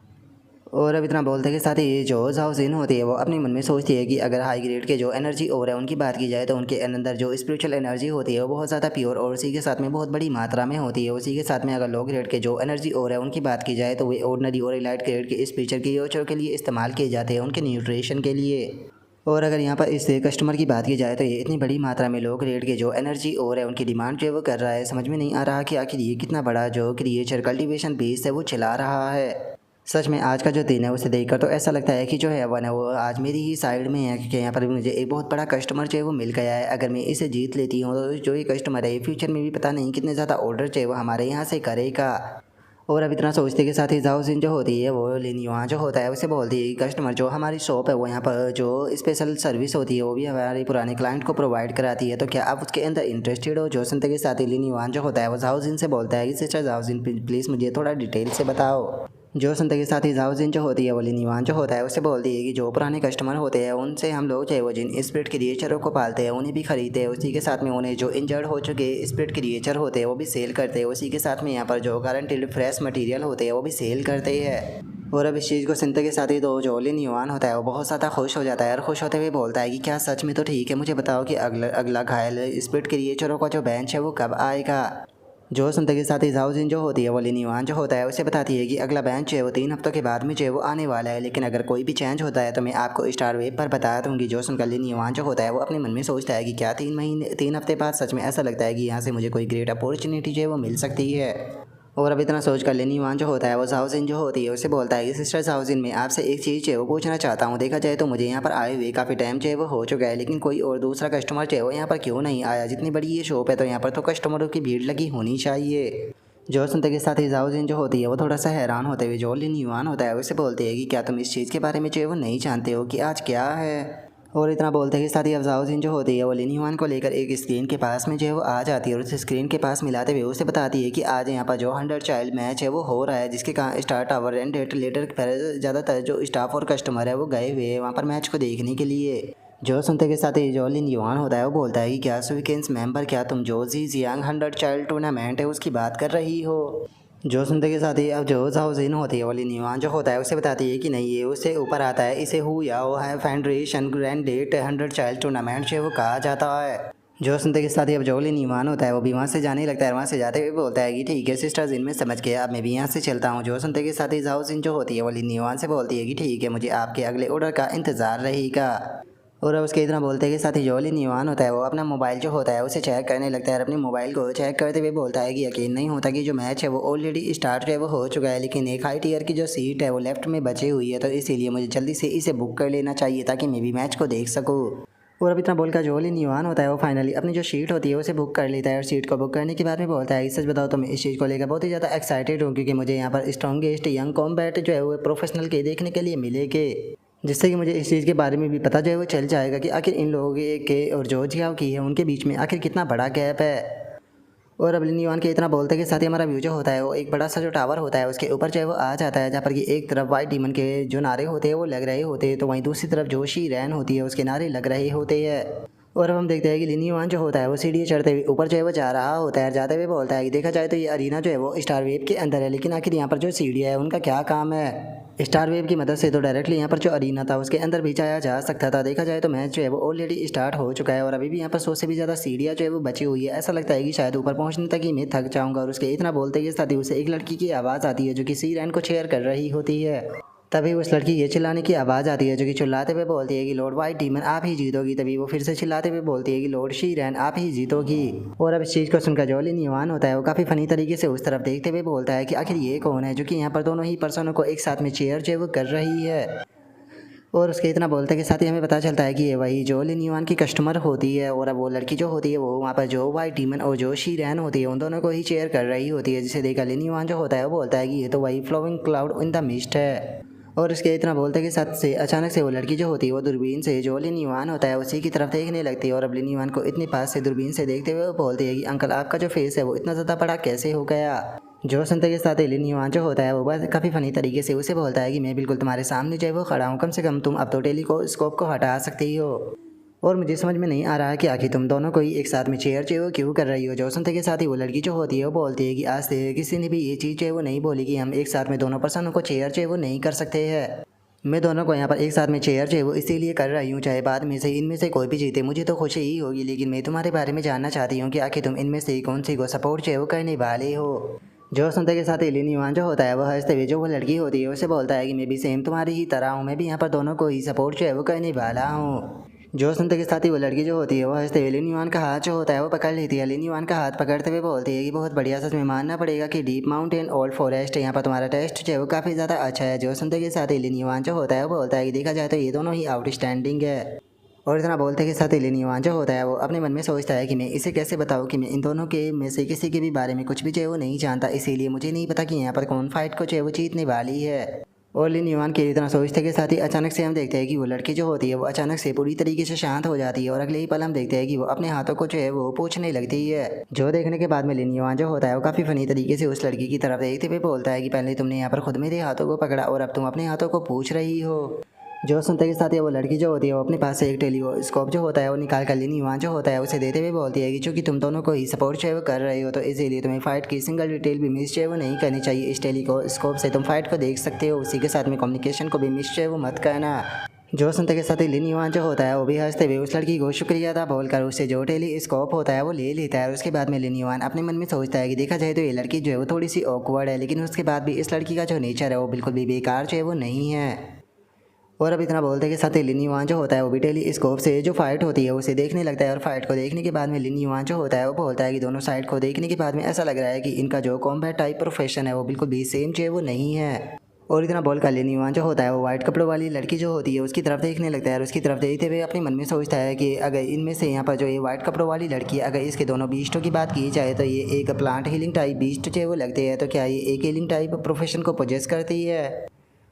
और अब इतना बोलते के साथ ही जो जाओ जिन होती है वो अपने मन में सोचती है कि अगर हाई ग्रेड के जो एनर्जी और है उनकी बात की जाए तो उनके अंदर जो स्पिरिचुअल एनर्जी होती है वो बहुत ज़्यादा प्योर और उसी के साथ में बहुत बड़ी मात्रा में होती है। उसी के साथ में अगर लो ग्रेड के जो एनर्जी और है उनकी बात की जाए तो वे ऑर्डिनरी और लाइट ग्रेड के स्पिरिचुअल क्रिएचर के लिए इस्तेमाल किए जाते हैं, उनके न्यूट्रिशन के लिए। और अगर यहाँ पर इस कस्टमर की बात की जाए तो ये इतनी बड़ी मात्रा में लो ग्रेड के जो एनर्जी और है उनकी डिमांड जो है वो कर रहा है। समझ में नहीं आ रहा कि आखिर ये कितना बड़ा जो क्रिएचर कल्टीवेशन बेस है वो चला रहा है। सच में आज का जो दिन है उसे देखकर तो ऐसा लगता है कि जो हेवन है वो आज मेरी ही साइड में है, क्योंकि यहाँ पर मुझे एक बहुत बड़ा कस्टमर जो है वो मिल गया है। अगर मैं इसे जीत लेती हूँ तो जो ये कस्टमर है फ्यूचर में भी पता नहीं कितने ज़्यादा ऑर्डर जो है वो हमारे यहाँ से करेगा। और अब इतना सोचते के साथ ही जाओ जिन जो होती है वो लिन युआन जो होता है उसे बोलती है कि कस्टमर जो हमारी शॉप है वो यहाँ पर जो स्पेशल सर्विस होती है वो भी हमारे पुराने क्लाइंट को प्रोवाइड कराती है, तो क्या आप उसके अंदर इंटरेस्टेड हो। जो सुनते के साथ ही लिन युआन जो होता है वो जाओ जिन से बोलता है कि सिस्टर जाओ जिन प्लीज़ मुझे थोड़ा डिटेल से बताओ। जो सुनते के साथ ही जाओ जिन जो होती है वो लिन युआन जो होता है उससे बोलती है कि जो पुराने कस्टमर होते हैं उनसे हम लोग चाहे वो जिन स्पिरिट क्रिएचरों को पालते हैं उन्हें भी खरीदते हैं, उसी के साथ में उन्हें जो इंजर्ड हो चुके स्पिरिट क्रिएचर होते हैं वो भी सेल करते हैं, उसी के साथ में यहाँ पर जो गारंटीड फ्रेश मटेरियल होते हैं वो भी सेल करते हैं। और अब इस चीज़ को सुनते के साथ ही तो जो लिन युआन होता है वो बहुत ज़्यादा खुश हो जाता है और खुश होते हुए बोलता है कि क्या सच में, तो ठीक है, मुझे बताओ कि अगला अगला घायल स्पिरिट क्रिएचरों का जो बेंच है वो कब आएगा। जो सुनते के साथ ही जाओ जिन जो होती है वो लिन युआन जो होता है उसे बताती है कि अगला बैच जो है वो 3 हफ्तों के बाद में जो है वो आने वाला है, लेकिन अगर कोई भी चेंज होता है तो मैं आपको स्टार वेब पर बता दूंगी। जो सुनकर लिन युआन जो होता है वो अपने मन में सोचता है कि क्या 3 हफ्ते बाद सच में ऐसा लगता है कि यहाँ से मुझे कोई ग्रेट अपॉर्चुनिटी जो है वो मिल सकती है। और अब इतना सोच कर लिन युआन जो होता है वो जाओ जिन जो होती है उसे बोलता है कि सिस्टर जाओ जिन, मैं आपसे एक चीज़ जो है वो पूछना चाहता हूँ। देखा जाए तो मुझे यहाँ पर आए हुए काफ़ी टाइम जो है वो हो चुका है, लेकिन कोई और दूसरा कस्टमर जो है वो यहाँ पर क्यों नहीं आया। जितनी बड़ी ये शॉप है तो यहाँ पर तो कस्टमरों की भीड़ लगी होनी चाहिए। जो सुनते के साथ ही जाओ जिन जो होती है वो थोड़ा सा हैरान होते हुए जो लिन युआन होता है उसे बोलती है कि क्या तुम इस चीज़ के बारे में जो है वो नहीं जानते हो कि आज क्या है। और इतना बोलते के साथ ही अब जाओ जिन जो होती है वो लिन युआन को लेकर एक स्क्रीन के पास में जो है वो आ जाती है और उस स्क्रीन के पास मिलाते हुए उसे बताती है कि आज यहाँ पर जो 100 चाइल्ड मैच है वो हो रहा है, जिसके start hour and date letter पर ज़्यादातर जो स्टाफ और कस्टमर है वो गए हुए हैं वहाँ पर मैच को देखने के लिए। जो सुनते के साथ ही जो लिन युआन होता है वो बोलता है कि क्या स्वीकेंस मेंबर, क्या तुम जो जी जियांग 100 चाइल्ड टूर्नामेंट है उसकी बात कर रही हो। जो सुनते के साथ ही अब जो जाओ जिन होती है वो लिन युआन जो होता है उसे बताती है कि नहीं, ये उससे ऊपर आता है, इसे हु या वो है federation grand date 100 child tournament से वो कहा जाता है। जो सुनते के साथ ही अब जो लिन युआन होता है वो भी वहाँ से जाने लगता है, वहाँ से जाते हुए बोलता है कि ठीक है सिस्टर जिन, में समझ गया, अब मैं भी यहाँ से चलता हूँ। जो सुनते के साथ ही जाओ जिन जो होती है वो लिन युआन से बोलती है कि ठीक है, मुझे आपके अगले ऑर्डर का इंतज़ार रहेगा। और अब उसके इतना बोलते के साथ ही जो लिन युआन होता है वो अपना मोबाइल जो होता है उसे चेक करने लगता है और अपने मोबाइल को चेक करते हुए बोलता है कि यकीन नहीं होता कि जो मैच है वो ऑलरेडी स्टार्ट जो है वो हो चुका है, लेकिन एक हाई टियर की जो सीट है वो लेफ्ट में बची हुई है, तो इसीलिए मुझे जल्दी से इसे बुक कर लेना चाहिए ताकि मैं भी मैच को देख सकूँ। और अब इतना बोलकर जो लिन युआन होता है वो फाइनली अपनी जो सीट होती है उसे बुक कर लेता है और सीट को बुक करने के बाद में बोलता है, सच बताओ तो मैं इस चीज़ को लेकर बहुत ही ज़्यादा एक्साइटेड हूँ, क्योंकि मुझे यहाँ पर स्ट्रॉन्गेस्ट यंग कॉम्बैट जो है वो प्रोफेशनल के देखने के लिए मिलेंगे, जिससे कि मुझे इस चीज़ के बारे में भी पता जो है वो चल जाएगा कि आखिर इन लोगों के और जो जियाओ की है उनके बीच में आखिर कितना बड़ा गैप है। और अब लिन युआन के इतना बोलते के साथ ही हमारा व्यू जो होता है वो एक बड़ा सा जो टावर होता है उसके ऊपर जो है वो आ जाता है, जहाँ पर कि एक तरफ वाइट डीमन के जो नारे होते हैं वो लग रहे होते हैं, तो वहीं दूसरी तरफ जो शी रैन होती है उसके नारे लग रहे होते हैं। और अब हम देखते हैं कि लिन युआन जो होता है वो सीढ़ी चढ़ते हुए ऊपर जो है वो जा रहा होता है, जाते हुए बोलता है कि देखा जाए तो ये अरीना जो है वो स्टार वेव के अंदर है, लेकिन आखिर यहाँ पर जो सीढ़ियाँ है उनका क्या काम है। स्टार वेव की मदद से तो डायरेक्टली यहाँ पर जो अरीना था उसके अंदर भी जाया जा सकता था। देखा जाए तो मैच जो है वो ऑलरेडी स्टार्ट हो चुका है और अभी भी यहाँ पर 100 से भी ज़्यादा सीढ़ियाँ जो है वो बची हुई है। ऐसा लगता है कि शायद ऊपर पहुँचने तक ही मैं थक जाऊँगा। और उसके इतना बोलते के साथ ही उसे एक लड़की की आवाज़ आती है जो कि सी रैन को शेयर कर रही होती है। तभी उस लड़की ये चिल्लाने की आवाज़ आती है जो कि चिल्लाते हुए बोलती है कि लॉर्ड वाइट डीमन आप ही जीतोगी। तभी वो फिर से चिल्लाते हुए बोलती है कि लॉर्ड शीरन आप ही जीतोगी। और अब इस चीज़ को सुनकर जो लिन युआन होता है वो काफ़ी फनी तरीके से उस तरफ देखते हुए बोलता है कि आखिर ये कौन है जो कि यहाँ पर दोनों ही पर्सनों को एक साथ में चेयर जो है वो कर रही है। और उसके इतना बोलते के साथ ही हमें पता चलता है कि ये वही जो लिन युआन की कस्टमर होती है। और अब वो लड़की जो होती है वो वहाँ पर जो वाइट डीमन और जो शीरन होती है उन दोनों को ही चेयर कर रही होती है, जिसे देखकर लिन युआन जो होता है वो बोलता है कि ये तो वही flowing cloud in the mist है। और उसके इतना बोलते के साथ से अचानक से वो लड़की जो होती है वो दूरबीन से जो लिन युआन होता है उसी की तरफ देखने लगती है। और अब लिन युआन को इतनी पास से दूरबीन से देखते हुए वो बोलती है कि अंकल आपका जो फेस है वो इतना ज़्यादा बड़ा कैसे हो गया। जो सुनते के साथ ही लिन युआन जो होता है वो बस काफ़ी फनी तरीके से उसे बोलता है कि मैं बिल्कुल तुम्हारे सामने जो है वो खड़ा हूँ, कम से कम तुम अब तो टेलीस्कोप को हटा सकती हो। और मुझे समझ में नहीं आ रहा है कि आखिर तुम दोनों को ही एक साथ में चेयर जो है वो क्यों कर रही हो। जो सुनते के साथ ही वो लड़की जो होती है वो बोलती है कि आज से किसी ने भी ये चीज़ जो है वो नहीं बोली कि हम एक साथ में दोनों पर्सनों को चेयर जो है वो नहीं कर सकते हैं। मैं दोनों को यहाँ पर एक साथ में चेयर जो है वो इसीलिए कर रही हूँ, चाहे बाद में से इनमें से कोई भी जीते मुझे तो खुशी ही होगी, लेकिन मैं तुम्हारे बारे में जानना चाहती हूँ कि आखिर तुम इनमें से कौन सी को सपोर्ट जो है वो करने वाले हो। जो सुनते के साथ ही लिन युआन जो होता है वो हंसते हुए जो वो लड़की होती है उसे बोलता है कि मैं भी सेम तुम्हारी ही तरह हूँ, मैं भी यहाँ पर दोनों को ही सपोर्ट जो है वो करने वाला हूँ। जो सुनते के साथ ही वो लड़की जो होती है वो हंसते हुए लिन युआन का हाथ जो होता है वो पकड़ लेती है। लिन युआन का हाथ पकड़ते हुए बोलती है कि बहुत बढ़िया, सच में मानना पड़ेगा कि डीप माउंटेन ओल्ड फॉरेस्ट यहाँ पर तुम्हारा टेस्ट जो है वो काफ़ी ज़्यादा अच्छा है। जो सुनते के साथ ही लिन युआन जो होता है वो बोलता है कि देखा जाए तो ये दोनों ही आउटस्टैंडिंग है। और इतना बोलते के साथ ही लिन युआन जो होता है वो अपने मन में सोचता है कि मैं इसे कैसे बताऊँ कि मैं इन दोनों के में से किसी के भी बारे में कुछ भी जो है वो नहीं जानता, इसीलिए मुझे नहीं पता कि यहाँ पर कौन फाइट को जो है वो जीतने वाली है। और लिन युआन के इतना सोचते के साथ ही अचानक से हम देखते हैं कि वो लड़की जो होती है वो अचानक से पूरी तरीके से शांत हो जाती है। और अगले ही पल हम देखते हैं कि वो अपने हाथों को जो है वो पोंछने लगती है। जो देखने के बाद में लिन युआन जो होता है वो काफ़ी फनी तरीके से उस लड़की की तरफ देखते हुए बोलता है कि पहले तुमने यहाँ पर खुद मेरे हाथों को पकड़ा और अब तुम अपने हाथों को पूछ रही हो। जो सुनते के साथ ही वो लड़की जो होती है वो अपने पास से एक टेलीस्कोप जो होता है वो निकाल कर लिन युआन जो होता है उसे देते हुए बोलती है कि चूंकि तुम दोनों को ही सपोर्ट जो है वो कर रहे हो तो इसीलिए तुम्हें फाइट की सिंगल डिटेल भी मिस जो है वो नहीं करनी चाहिए। इस टेलीस्कोप से तुम फाइट को देख सकते हो, उसी के साथ में कम्युनिकेशन को भी मिस जो है वो मत करना। जो सुनते के साथ ही लिन युआन जो होता है वो भी हंसते हुए उस लड़की को शुक्रिया अदा बोलकर उससे जो टेलीस्कोप होता है वो ले लेता है। और उसके बाद में लिन युआन अपने मन में सोचता है कि देखा जाए तो ये लड़की जो है वो थोड़ी सी ऑकवर्ड है, लेकिन उसके बाद भी इस लड़की का जो नेचर है वो बिल्कुल भी बेकार जो है वो नहीं है। और अब इतना बोलते के साथ ही लिन युआन जो होता है वो भी टेलीस्कोप से जो फाइट होती है उसे देखने लगता है। और फाइट को देखने के बाद में लिन युआन जो होता है वो बोलता है कि दोनों साइड को देखने के बाद में ऐसा लग रहा है कि इनका जो कॉम्बैट टाइप प्रोफेशन है वो बिल्कुल भी सेम जो है वो नहीं है। और इतना बोलकर लिन युआन जो होता है वो वाइट कपड़ों वाली लड़की जो होती है उसकी तरफ देखने लगता है। और उसकी तरफ देखते हुए अपने मन में सोचता है कि अगर इनमें से यहाँ पर जो ये वाइट कपड़ों वाली लड़की है, अगर इसके दोनों बीस्टों की बात की जाए तो ये एक प्लांट हीलिंग टाइप बीस्ट जो है वो लगते हैं, तो क्या ये एक हीलिंग टाइप प्रोफेशन को पोजेस करती है।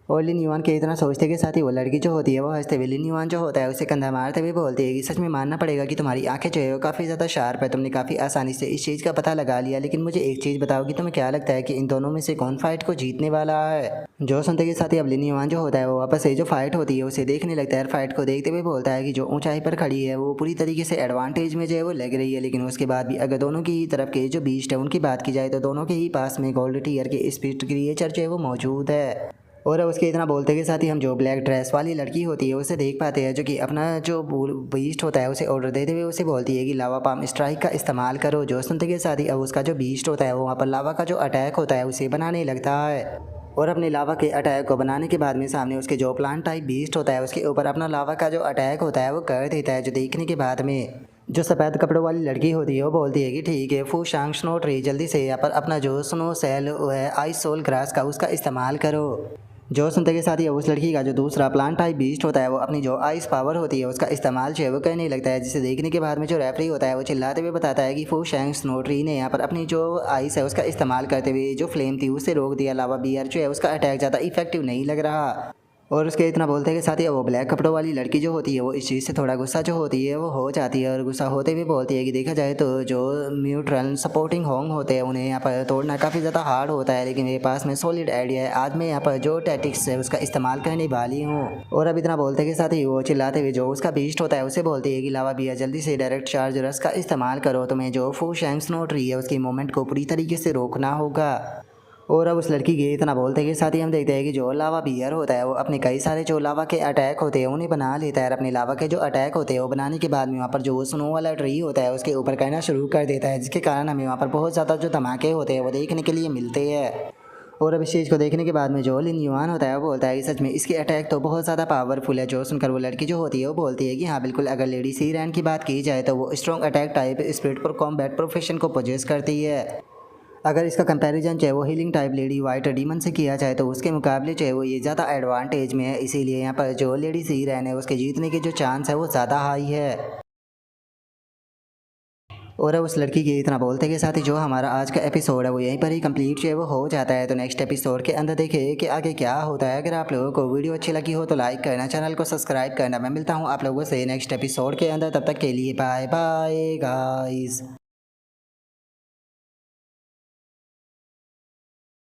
और लिन युआन के इतना सोचते के साथ ही वो लड़की जो होती है वो हंसते हुए लिन युआन जो होता है उसे कंधा मारते हुए बोलती है कि सच में मानना पड़ेगा कि तुम्हारी आंखें जो है वो काफ़ी ज़्यादा शार्प है, तुमने काफ़ी आसानी से इस चीज़ का पता लगा लिया। लेकिन मुझे एक चीज़ बताओ कि तुम्हें क्या लगता है कि इन दोनों में से कौन फाइट को जीतने वाला है। जो सुनते के साथ ही अब लिन युआन जो होता है वो वापस से जो फाइट होती है उसे देखने लगता है। फाइट को देखते हुए बोलता है कि जो ऊंचाई पर खड़ी है वो पूरी तरीके से एडवांटेज में जो है वो लग रही है, लेकिन उसके बाद भी अगर दोनों की ही तरफ के जो बीस्ट है उनकी बात की जाए तो दोनों के ही पास में गोल्ड टीयर के स्पीड क्रिएचर जो है वो मौजूद है। और उसके इतना बोलते के साथ ही हम जो ब्लैक ड्रेस वाली लड़की होती है उसे देख पाते हैं, जो कि अपना जो बीस्ट होता है उसे ऑर्डर देते हुए उसे बोलती है कि लावा पाम स्ट्राइक का इस्तेमाल करो। जो सुनते के साथ ही अब उसका जो बीस्ट होता है वो वहाँ पर लावा का जो अटैक होता है उसे बनाने लगता है। और अपने लावा के अटैक को बनाने के बाद में सामने उसके जो प्लांट टाइप बीस्ट होता है उसके ऊपर अपना लावा का जो अटैक होता है वो कर देता है। जो देखने के बाद में जो सफ़ेद कपड़ों वाली लड़की होती है वो बोलती है कि ठीक है फू शांग स्नो ट्री, जल्दी से यहाँ पर अपना जो स्नो सेल है आइस सोल ग्रास का उसका इस्तेमाल करो। जो सुनते के साथ ही उस लड़की का जो दूसरा प्लांट टाइप बीस्ट होता है वो अपनी जो आइस पावर होती है उसका इस्तेमाल जो है वो करने लगता है, जिसे देखने के बाद में जो रेफरी होता है वो चिल्लाते हुए बताता है कि फू शैंग स्नो ट्री ने यहाँ पर अपनी जो आइस है उसका इस्तेमाल करते हुए जो फ्लेम थी उससे रोक दिया। लावा बियर जो है उसका अटैक ज़्यादा इफेक्टिव नहीं लग रहा। और उसके इतना बोलते के साथ ही वो ब्लैक कपड़ों वाली लड़की जो होती है वो इस चीज़ से थोड़ा गुस्सा जो होती है वो हो जाती है। और गुस्सा होते हुए बोलती है कि देखा जाए तो जो न्यूट्रल सपोर्टिंग होंग होते हैं उन्हें यहाँ पर तोड़ना काफ़ी ज़्यादा हार्ड होता है, लेकिन मेरे पास में सॉलिड आइडिया है। आज मैं यहाँ पर जो टैक्टिक्स है उसका इस्तेमाल करने वाली हूँ। और अब इतना बोलते के साथ ही वो चिल्लाते हुए जो उसका बीस्ट होता है उसे बोलती है कि लावा बिया जल्दी से डायरेक्ट चार्ज रस का इस्तेमाल करो, तुम्हें जो फू शैंग स्नो ट्री है उसकी मूवमेंट को पूरी तरीके से रोकना होगा। और अब उस लड़की के इतना बोलते के साथ ही हम देखते हैं कि जो लावा बियर होता है वो अपने कई सारे जो लावा के अटैक होते हैं उन्हें बना लेता है। और अपने लावा के जो अटैक होते हैं वो बनाने के बाद में वहाँ पर जो स्नो वाला ट्री होता है उसके ऊपर कहना शुरू कर देता है, जिसके कारण हमें वहाँ पर बहुत ज़्यादा जो धमाके होते हैं वो देखने के लिए मिलते हैं। और अब इस चीज़ को देखने के बाद में जो लिन युआन होता है वो बोलता है कि सच में इसकी अटैक तो बहुत ज़्यादा पावरफुल है। जो सुनकर वो लड़की जो होती है वो बोलती है कि हाँ बिल्कुल, अगर लेडी सी रैन की बात की जाए तो वो स्ट्रॉन्ग अटैक टाइप स्पिरिट पर कॉम्बैट प्रोफेशन को पोजेस करती है। अगर इसका कंपैरिजन चाहे वो healing type lady white demon से किया जाए तो उसके मुकाबले चाहे वो ये ज़्यादा एडवांटेज में है। इसीलिए यहाँ पर जो लेडी सी रैन है उसके जीतने के जो चांस है वो ज़्यादा हाई है। और उस लड़की के इतना बोलते के साथ ही जो हमारा आज का एपिसोड है वो यहीं पर ही कंप्लीट जो है वो हो जाता है। तो नेक्स्ट एपिसोड के अंदर देखिए कि आगे क्या होता है। अगर आप लोगों को वीडियो अच्छी लगी हो तो लाइक करना, चैनल को सब्सक्राइब करना। मैं मिलता हूँ आप लोगों से नेक्स्ट एपिसोड के अंदर, तब तक के लिए बाय बाय गाइस।